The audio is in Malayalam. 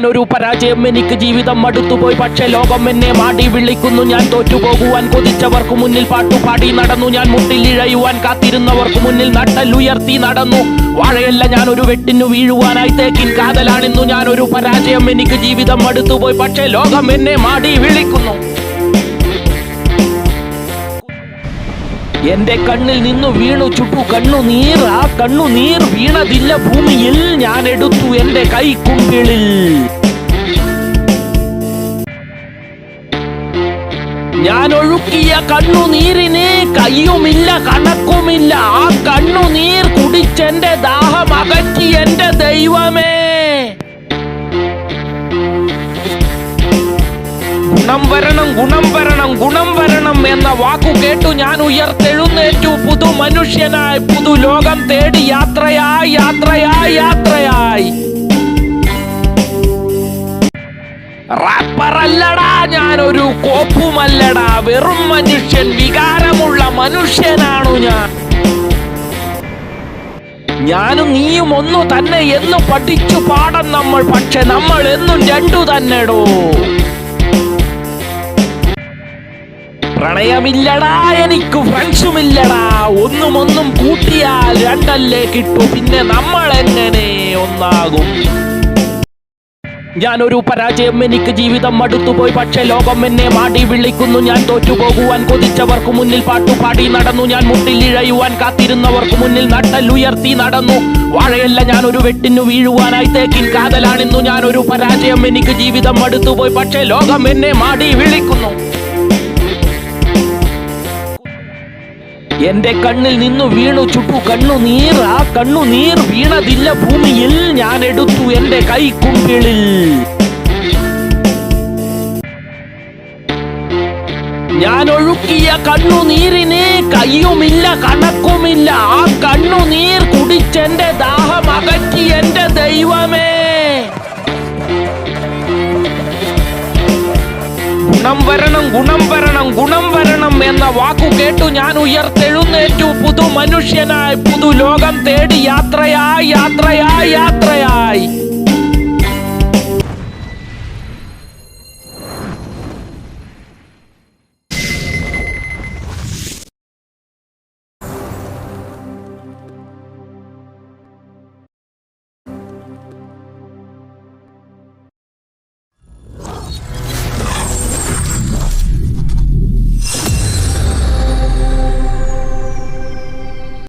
ഞാനൊരു പരാജയം, എനിക്ക് ജീവിതം മടുത്തുപോയി. പക്ഷെ ലോകം എന്നെ മാടി വിളിക്കുന്നു. ഞാൻ തോറ്റുപോകുവാൻ കൊതിച്ചവർക്ക് മുന്നിൽ പാട്ടുപാടി നടന്നു. ഞാൻ മുട്ടിലിഴയുവാൻ കാത്തിരുന്നവർക്ക് മുന്നിൽ നട്ടലുയർത്തി നടന്നു. വാഴയല്ല ഞാനൊരു വെട്ടിനു വീഴുവാനായി തേക്കിൻ കാതലാണിന്നു. ഞാനൊരു പരാജയം, എനിക്ക് ജീവിതം മടുത്തുപോയി. പക്ഷെ ലോകം എന്നെ മാടി വിളിക്കുന്നു. എന്റെ കണ്ണിൽ നിന്നു വീണു ചുട്ടു കണ്ണുനീർ. ആ കണ്ണുനീർ വീണതില്ല ഭൂമിയിൽ, ഞാൻ എടുത്തു എന്റെ കൈക്കുമ്പിളിൽ. ഞാൻ ഒഴുക്കിയ കണ്ണുനീരിന് കയ്യുമില്ല കണക്കുമില്ല. ആ കണ്ണുനീർ കുടിച്ചെന്റെ ദാഹം അകറ്റി എന്റെ ദൈവമേ. ഗുണം വരണം, ഗുണം വരണം, ഗുണം വരണം എന്ന വാക്കു കേട്ടു ഞാൻ ഉയർത്തെഴുന്നേറ്റു. പുതു മനുഷ്യനായി പുതു ലോകം തേടി യാത്രയായി, യാത്രയായി, യാത്രയായി. റാപ്പറല്ലടാ, ഞാനൊരു കോപ്പുമല്ലടാ, വെറും മനുഷ്യൻ, വികാരമുള്ള മനുഷ്യനാണു ഞാൻ. ഞാനും നീയും ഒന്നു തന്നെ എന്ന് പഠിച്ചു പാടം നമ്മൾ. പക്ഷെ നമ്മൾ എന്നും രണ്ടു തന്നെടോ. പ്രണയമില്ലടാ, എനിക്ക് ഫ്രണ്ട്സുമില്ലടാ. ഒന്നും കൂട്ടിയാൽ രണ്ടല്ലേ കിട്ടു. പിന്നെ നമ്മൾ എങ്ങനെ ഒന്നാകും? ഞാനൊരു പരാജയം, എനിക്ക് ജീവിതം മടുത്തുപോയി. പക്ഷെ ലോകം എന്നെ മാടി വിളിക്കുന്നു. ഞാൻ തോറ്റുപോകുവാൻ കൊതിച്ചവർക്ക് മുന്നിൽ പാട്ടുപാടി നടന്നു. ഞാൻ മുട്ടിലിഴയുവാൻ കാത്തിരുന്നവർക്ക് മുന്നിൽ നട്ടലുയർത്തി നടന്നു. വാഴയല്ല ഞാനൊരു വെട്ടിനു വീഴുവാനായി തേക്കിൻ കാതലാണിന്നു. ഞാനൊരു പരാജയം, എനിക്ക് ജീവിതം മടുത്തുപോയി. പക്ഷെ ലോകം എന്നെ മാടി വിളിക്കുന്നു. എന്റെ കണ്ണിൽ നിന്നു വീണു ചുട്ടു കണ്ണുനീർ. ആ കണ്ണുനീർ വീണതില്ല ഭൂമിയിൽ, ഞാൻ എടുത്തു എന്റെ കൈക്കുമ്പിളിൽ. ഞാൻ ഒഴുക്കിയ കണ്ണുനീരിന് കയ്യുമില്ല കണക്കുമില്ല. ആ കണ്ണുനീർ കുടിച്ചെന്റെ ദാഹം അകറ്റി എന്റെ ദൈവമേ. ഗുണം വരണം, ഗുണം വരണം, ഗുണം വരണം എന്ന വാക്കു കേട്ടു ഞാൻ ഉയർത്തെഴുന്നേറ്റു. പുതു മനുഷ്യനായി പുതു ലോകം തേടി യാത്രയായി, യാത്രയായി, യാത്രയായി.